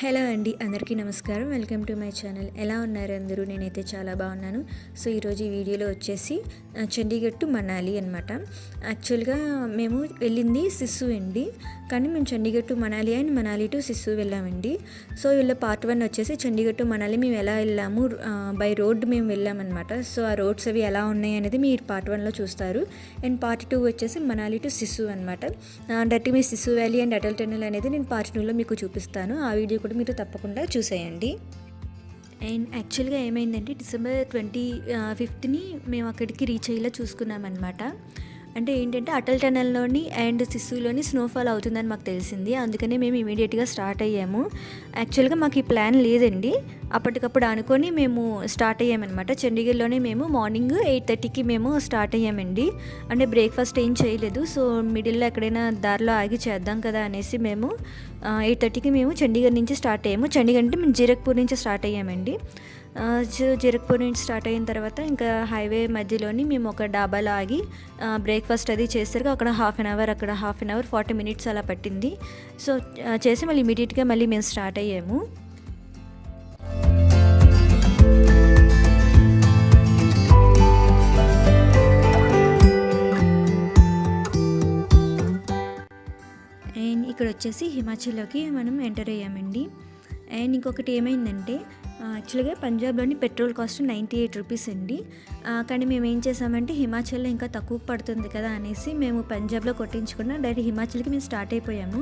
Hello అండి, అందరికీ నమస్కారం. Welcome to my channel. ఎలా ఉన్నారు అందరూ? నేనైతే చాలా బాగున్నాను. సో ఈరోజు ఈ వీడియోలో వచ్చేసి చండీగఢ్ టు మనాలి అనమాట. యాక్చువల్గా మేము వెళ్ళింది సిస్సు అండి, కానీ మేము Chandigarh to Manali and Manali to sis వెళ్ళామండి. సో వీళ్ళ పార్ట్ 1 వచ్చేసి చండీగఢ్ టు మనాలి మేము ఎలా వెళ్ళాము, బై రోడ్ మేము వెళ్ళామన్నమాట. సో ఆ రోడ్స్ అవి ఎలా ఉన్నాయి అనేది మీరు పార్ట్ 1లో చూస్తారు. అండ్ పార్ట్ 2 వచ్చేసి మనాలి టు సిస్సు అనమాట. Dirty me sis valley and Atal tunnel అనేది నేను పార్ట్ 2లో మీకు చూపిస్తాను. ఆ వీడియో కూడా మీరు తప్పకుండా చూసేయండి. అండ్ యాక్చువల్గా ఏమైందంటే డిసెంబర్ 25ని మేము అక్కడికి రీచ్ అయ్యేలా చూసుకున్నామన్నమాట. అంటే ఏంటంటే అటల్ టనల్లోని అండ్ సిస్సులోని స్నోఫాల్ అవుతుందని మాకు తెలిసింది. అందుకనే మేము ఇమీడియట్గా స్టార్ట్ అయ్యాము. యాక్చువల్గా మాకు ఈ ప్లాన్ లేదండి, అప్పటికప్పుడు అనుకొని మేము స్టార్ట్ అయ్యామన్నమాట. చండీగఢ్లోనే మేము మార్నింగ్ 8:30కి మేము స్టార్ట్ అయ్యామండి. అంటే బ్రేక్ఫాస్ట్ ఏం చేయలేదు. సో మిడిల్లో ఎక్కడైనా దారిలో ఆగి చేద్దాం కదా అనేసి మేము 8:30కి మేము చండీగఢ్ నుంచి స్టార్ట్ అయ్యాము. చండీగఢ్ అంటే మేము జీరక్పూర్ నుంచి స్టార్ట్ అయ్యామండి. జీరక్పూర్ నుంచి స్టార్ట్ అయిన తర్వాత ఇంకా హైవే మధ్యలోని మేము ఒక డాబాలో ఆగి బ్రేక్ఫాస్ట్ అది చేసరికి అక్కడ హాఫ్ అన్ అవర్ 40 మినిట్స్ అలా పట్టింది. సో చేసి మళ్ళీ ఇమీడియట్గా మళ్ళీ మేము స్టార్ట్ అయ్యాము. అండ్ ఇక్కడ వచ్చేసి హిమాచల్లోకి మనం ఎంటర్ అయ్యామండి. అండ్ ఇంకొకటి ఏమైందంటే యాక్చువల్గా పంజాబ్లోని పెట్రోల్ కాస్ట్ 98 రూపీస్ అండి. కానీ మేము ఏం చేసామంటే హిమాచల్లో ఇంకా తక్కువ పడుతుంది కదా అనేసి మేము పంజాబ్లో కొట్టించకుండా డైరెక్ట్ హిమాచల్కి మేము స్టార్ట్ అయిపోయాము.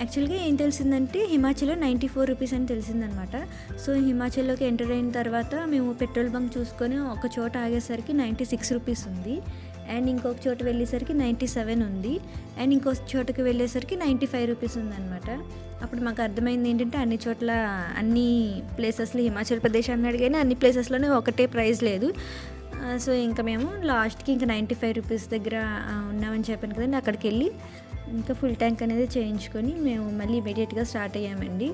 యాక్చువల్గా ఏం తెలిసిందంటే హిమాచల్లో 94 రూపీస్ అని తెలిసిందనమాట. సో హిమాచల్లోకి ఎంటర్ అయిన తర్వాత మేము పెట్రోల్ బంక్ చూసుకొని ఒక చోట ఆగేసరికి 96 రూపీస్ ఉంది. అండ్ ఇంకొక చోట వెళ్ళేసరికి 97 ఉంది. అండ్ ఇంకొక చోటకి వెళ్ళేసరికి 95 రూపీస్ ఉందన్నమాట. అప్పుడు మాకు అర్థమైంది ఏంటంటే అన్ని చోట్ల అన్ని ప్లేసెస్లో హిమాచల్ ప్రదేశ్ అన్నాడు కానీ అన్ని ప్లేసెస్లోనే ఒకటే ప్రైస్ లేదు. సో ఇంకా మేము లాస్ట్కి ఇంకా 95 రూపీస్ దగ్గర ఉన్నామని చెప్పాను కదండి, అక్కడికి వెళ్ళి ఇంకా ఫుల్ ట్యాంక్ అనేది చేయించుకొని మేము మళ్ళీ ఇమీడియట్గా స్టార్ట్ అయ్యామండి.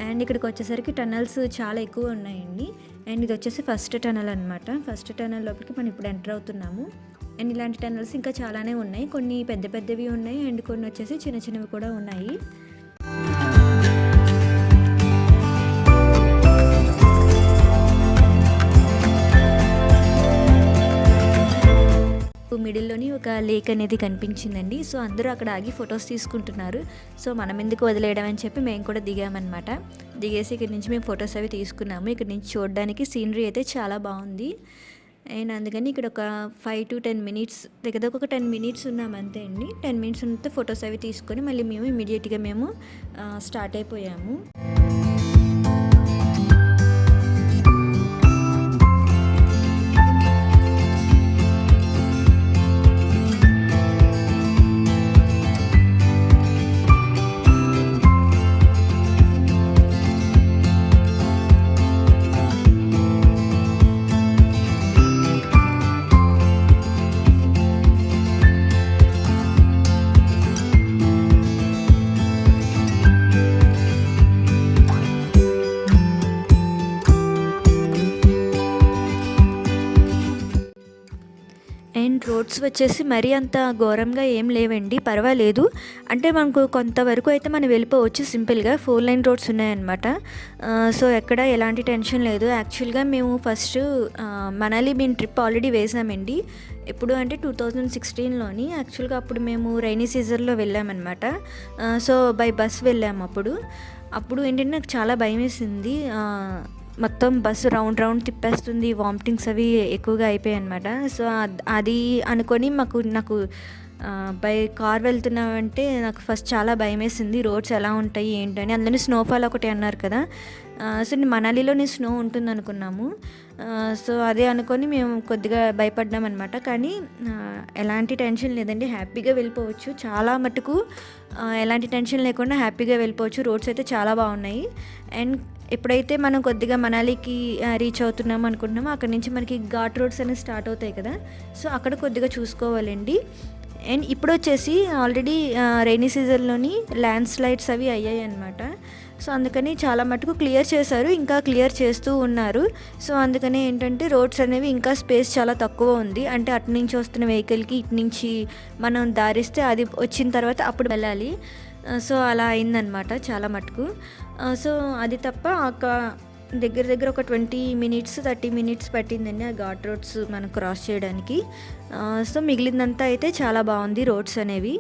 అండ్ ఇక్కడికి వచ్చేసరికి టనల్స్ చాలా ఎక్కువ ఉన్నాయండి. అండ్ ఇది వచ్చేసి ఫస్ట్ టనల్ అనమాట. ఫస్ట్ టనల్ లోపలికి మనం ఇప్పుడు ఎంటర్ అవుతున్నాము. అండ్ ఇలాంటి టనల్స్ ఇంకా చాలానే ఉన్నాయి. కొన్ని పెద్ద పెద్దవి ఉన్నాయి అండ్ కొన్ని వచ్చేసి చిన్న చిన్నవి కూడా ఉన్నాయి. మిడిల్లోని ఒక లేక్ అనేది కనిపించిందండి. సో అందరూ అక్కడ ఆగి ఫొటోస్ తీసుకుంటున్నారు. సో మనం ఎందుకు వదిలేయడం అని చెప్పి మేము కూడా దిగామన్నమాట. దిగేసి ఇక్కడ నుంచి మేము ఫొటోస్ అవి తీసుకున్నాము. ఇక్కడ నుంచి చూడడానికి సీనరీ అయితే చాలా బాగుంది. అండ్ అందుకని ఇక్కడ ఒక 5 to 10 మినిట్స్ దగ్గర ఒక 10 మినిట్స్ ఉన్నాం అంతే అండి. 10 మినిట్స్ ఉంటే ఫొటోస్ అవి తీసుకొని మళ్ళీ మేము ఇమీడియట్గా మేము స్టార్ట్ అయిపోయాము. అండ్ రోడ్స్ వచ్చేసి మరీ అంత ఘోరంగా ఏం లేవండి, పర్వాలేదు. అంటే మనకు కొంతవరకు అయితే మనం వెళ్ళిపోవచ్చు సింపుల్గా. 4 లైన్ రోడ్స్ ఉన్నాయన్నమాట. సో ఎక్కడ ఎలాంటి టెన్షన్ లేదు. యాక్చువల్గా మేము ఫస్ట్ మనాలి మేము ట్రిప్ ఆల్రెడీ వేసామండి. ఎప్పుడు అంటే 2016లోని. యాక్చువల్గా అప్పుడు మేము రైనీ సీజన్లో వెళ్ళామన్నమాట. సో బై బస్ వెళ్ళాము. అప్పుడు ఏంటంటే నాకు చాలా భయం వేసింది. మొత్తం బస్సు రౌండ్ తిప్పేస్తుంది, వామిటింగ్స్ అవి ఎక్కువగా అయిపోయాయి అనమాట. సో అది అనుకొని నాకు బై కార్ వెళ్తున్నామంటే నాకు ఫస్ట్ చాలా భయం వేసింది. రోడ్స్ ఎలా ఉంటాయి ఏంటని. అందులోని స్నోఫాల్ ఒకటి అన్నారు కదా. సో మనాలిలోనే స్నో ఉంటుంది అనుకున్నాము. సో అదే అనుకొని మేము కొద్దిగా భయపడ్డాం అనమాట. కానీ ఎలాంటి టెన్షన్ లేదండి, హ్యాపీగా వెళ్ళిపోవచ్చు. చాలా మటుకు ఎలాంటి టెన్షన్ లేకుండా హ్యాపీగా వెళ్ళిపోవచ్చు. రోడ్స్ అయితే చాలా బాగున్నాయి. అండ్ ఎప్పుడైతే మనం కొద్దిగా మనాలికి రీచ్ అవుతున్నాము అనుకుంటున్నామో అక్కడి నుంచి మనకి ఘాట్ రోడ్స్ అనేవి స్టార్ట్ అవుతాయి కదా. సో అక్కడ కొద్దిగా చూసుకోవాలండి. అండ్ ఇప్పుడు వచ్చేసి ఆల్రెడీ రైనీ సీజన్లోని ల్యాండ్ స్లైడ్స్ అవి అయ్యాయి అనమాట. సో అందుకని చాలా మటుకు క్లియర్ చేశారు, ఇంకా క్లియర్ చేస్తూ ఉన్నారు. సో అందుకని ఏంటంటే రోడ్స్ అనేవి ఇంకా స్పేస్ చాలా తక్కువ ఉంది. అంటే అటు నుంచి వస్తున్న వెహికల్కి ఇటు నుంచి మనం దారిస్తే అది వచ్చిన తర్వాత అప్పుడు వెళ్ళాలి. సో అలా అయిందనమాట చాలా మటుకు. సో అది తప్ప దగ్గర దగ్గర ఒక 20 మినిట్స్ 30 మినిట్స్ పట్టిందండి ఆ ఘాట్ రోడ్స్ మనం క్రాస్ చేయడానికి. సో మిగిలిందంతా అయితే చాలా బాగుంది రోడ్స్ అనేవి.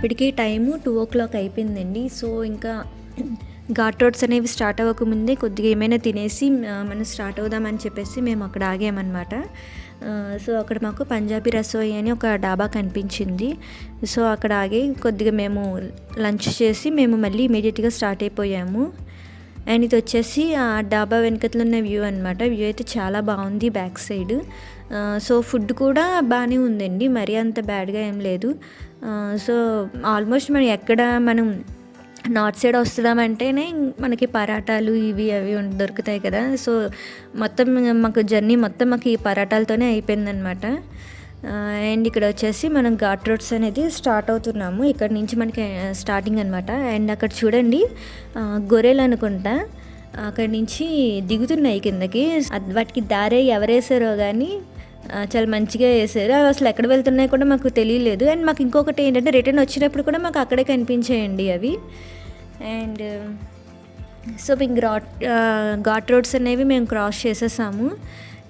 ఇప్పటికీ టైము 2:00 అయిపోయిందండి. సో ఇంకా ఘాట్ రోడ్స్ అనేవి స్టార్ట్ అవ్వకముందే కొద్దిగా ఏమైనా తినేసి మనం స్టార్ట్ అవుదామని చెప్పేసి మేము అక్కడ ఆగామన్నమాట. సో అక్కడ మాకు పంజాబీ రసోయి అని ఒక డాబా కనిపించింది. సో అక్కడ ఆగి కొద్దిగా మేము లంచ్ చేసి మేము మళ్ళీ ఇమీడియట్గా స్టార్ట్ అయిపోయాము. అండ్ ఇది వచ్చేసి ఆ డాబా వెనకట్లో ఉన్న వ్యూ అనమాట. వ్యూ అయితే చాలా బాగుంది బ్యాక్ సైడ్. సో ఫుడ్ కూడా బాగానే ఉందండి, మరీ అంత బ్యాడ్గా ఏం లేదు. సో ఆల్మోస్ట్ మనం నార్త్ సైడ్ వస్తున్నామంటేనే మనకి పరాటాలు ఇవి అవి దొరుకుతాయి కదా. సో మొత్తం మాకు జర్నీ మొత్తం మాకు ఈ పరాటాలతోనే అయిపోయిందనమాట. అండ్ ఇక్కడ వచ్చేసి మనం ఘాట్ రోడ్స్ అనేది స్టార్ట్ అవుతున్నాము. ఇక్కడ నుంచి మనకి స్టార్టింగ్ అనమాట. అండ్ అక్కడ చూడండి గొర్రెలు అనుకుంటా అక్కడి నుంచి దిగుతున్నాయి కిందకి. వాటికి దారే ఎవరేసారో కానీ చాలా మంచిగా వేసారు. అవి అసలు ఎక్కడ వెళ్తున్నాయో కూడా మాకు తెలియలేదు. అండ్ మాకు ఇంకొకటి ఏంటంటే రిటర్న్ వచ్చినప్పుడు కూడా మాకు అక్కడే కనిపించాయండి అవి. అండ్ సో మేము ఘాట్ రోడ్స్ అనేవి మేము క్రాస్ చేసేసాము.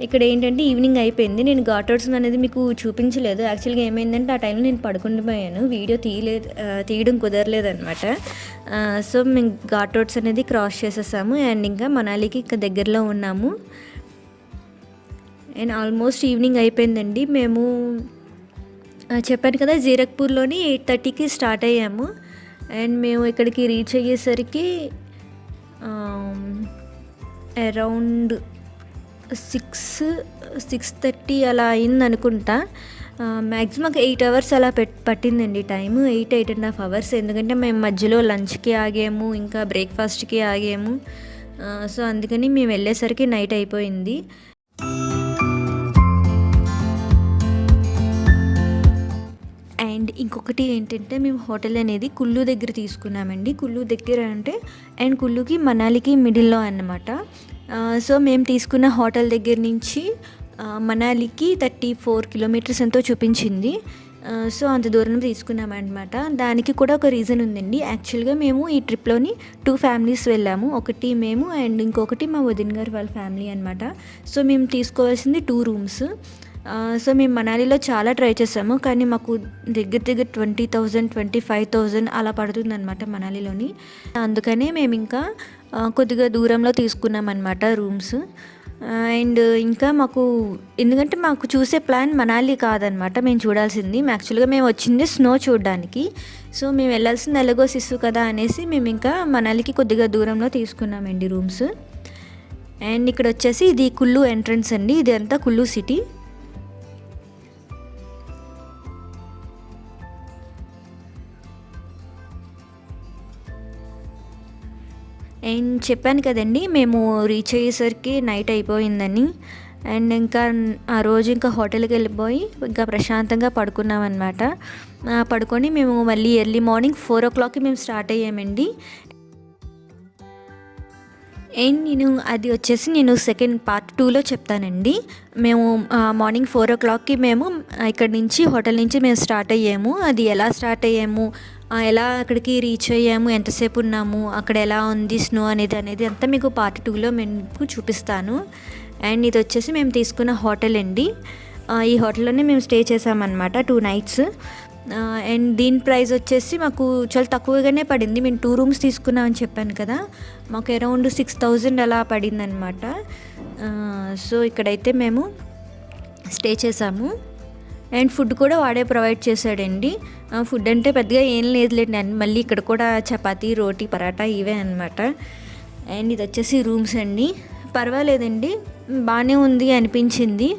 ఇక్కడ ఏంటంటే ఈవినింగ్ అయిపోయింది. నేను ఘాట్ రోడ్స్ అనేది మీకు చూపించలేదు. యాక్చువల్గా ఏమైందంటే ఆ టైంలో నేను పడుకుండిపోయాను, వీడియో తీయడం కుదరలేదనమాట. సో మేము ఘాట్ రోడ్స్ అనేది క్రాస్ చేసేసాము. అండ్ ఇంకా మనాలికి ఇంకా దగ్గరలో ఉన్నాము. అండ్ ఆల్మోస్ట్ ఈవినింగ్ అయిపోయిందండి. మేము చెప్పాను కదా జీరక్పూర్లోని 8:30కి స్టార్ట్ అయ్యాము. అండ్ మేము ఇక్కడికి రీచ్ అయ్యేసరికి అరౌండ్ 6:30 అలా అయింది అనుకుంటా. మ్యాక్సిమం 8 అవర్స్ అలా పట్టిందండి టైము, 8.5 అవర్స్. ఎందుకంటే మేము మధ్యలో లంచ్కి ఆగాము, ఇంకా బ్రేక్ఫాస్ట్కి ఆగాము. సో అందుకని మేము వెళ్ళేసరికి నైట్ అయిపోయింది. అండ్ ఇంకొకటి ఏంటంటే మేము హోటల్ అనేది కుల్లు దగ్గర తీసుకున్నామండి. కుల్లు దగ్గర అంటే అండ్ కుల్లుకి మనాలికి మిడిల్లో అన్నమాట. సో మేము తీసుకున్న హోటల్ దగ్గర నుంచి మనాలికి 34 కిలోమీటర్స్ ఎంతో చూపించింది. సో అంత దూరం తీసుకున్నామన్నమాట. దానికి కూడా ఒక రీజన్ ఉందండి. యాక్చువల్గా మేము ఈ ట్రిప్లోని 2 ఫ్యామిలీస్ వెళ్ళాము. ఒకటి మేము అండ్ ఇంకొకటి మా వదిన గారు వాళ్ళ ఫ్యామిలీ అనమాట. సో మేము తీసుకోవాల్సింది 2 రూమ్స్. సో మేము మనాలిలో చాలా ట్రై చేసాము, కానీ మాకు దగ్గర 20,000 25,000 అలా పడుతుందన్నమాట మనాలిలోని. అందుకనే మేము ఇంకా కొద్దిగా దూరంలో తీసుకున్నాం అనమాట రూమ్స్. అండ్ ఇంకా ఎందుకంటే మాకు చూసే ప్లాన్ మనాలి కాదనమాట మేము చూడాల్సింది. యాక్చువల్గా మేము వచ్చింది స్నో చూడడానికి. సో మేము వెళ్ళాల్సింది ఎలాగో సిస్సు కదా అనేసి మేము ఇంకా మనాలికి కొద్దిగా దూరంలో తీసుకున్నామండి రూమ్స్. అండ్ ఇక్కడ వచ్చేసి ఇది కుల్లు ఎంట్రన్స్ అండి. ఇది అంతా కుల్లు సిటీ. అండ్ చెప్పాను కదండి మేము రీచ్ అయ్యేసరికి నైట్ అయిపోయిందని. అండ్ ఇంకా ఆ రోజు ఇంకా హోటల్కి వెళ్ళిపోయి ఇంకా ప్రశాంతంగా పడుకున్నామన్నమాట. పడుకొని మేము మళ్ళీ ఎర్లీ మార్నింగ్ 4 o'clockకి మేము స్టార్ట్ అయ్యామండి. అండ్ అది వచ్చేసి నేను సెకండ్ పార్ట్ 2లో చెప్తానండి. మేము మార్నింగ్ 4 o'clockకి మేము ఇక్కడి నుంచి హోటల్ నుంచి మేము స్టార్ట్ అయ్యాము. అది ఎలా స్టార్ట్ అయ్యాము, ఎలా అక్కడికి రీచ్ అయ్యాము, ఎంతసేపు ఉన్నాము, అక్కడ ఎలా ఉంది స్నో అనేది అంతా మీకు పార్ట్ 2లో మీకు చూపిస్తాను. అండ్ ఇది వచ్చేసి మేము తీసుకున్న హోటల్ అండి. ఈ హోటల్లోనే మేము స్టే చేసామన్నమాట 2 nights. అండ్ దీని ప్రైస్ వచ్చేసి మాకు చాలా తక్కువగానే పడింది. మేము 2 రూమ్స్ తీసుకున్నామని చెప్పాను కదా, మాకు అరౌండ్ 6000 అలా పడింది అనమాట. సో ఇక్కడైతే మేము స్టే చేసాము. అండ్ ఫుడ్ కూడా వాడే ప్రొవైడ్ చేశాడండి. ఫుడ్ అంటే పెద్దగా ఏం లేదులేండి, మళ్ళీ ఇక్కడ కూడా చపాతీ, రోటీ, పరాటా ఇవే అనమాట. అండ్ ఇది వచ్చేసి రూమ్స్ అండి. పర్వాలేదండి, బాగానే ఉంది అనిపించింది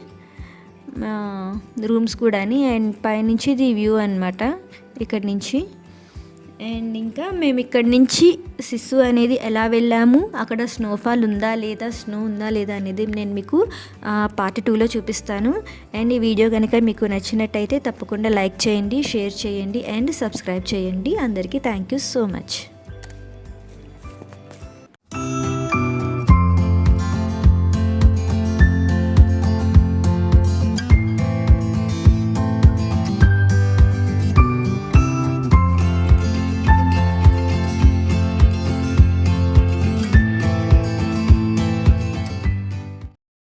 రూమ్స్ కూడా. అండ్ పైనుంచి ఇది వ్యూ అనమాట ఇక్కడ నుంచి. అండ్ ఇంకా మేము ఇక్కడ నుంచి సిస్సు అనేది ఎలా వెళ్ళాము, అక్కడ స్నోఫాల్ ఉందా లేదా, స్నో ఉందా లేదా అనేది నేను మీకు పార్ట్ 2లో చూపిస్తాను. అండ్ ఈ వీడియో కనుక మీకు నచ్చినట్టయితే తప్పకుండా లైక్ చేయండి, షేర్ చేయండి అండ్ సబ్స్క్రైబ్ చేయండి. అందరికీ థ్యాంక్ యూ సో మచ్.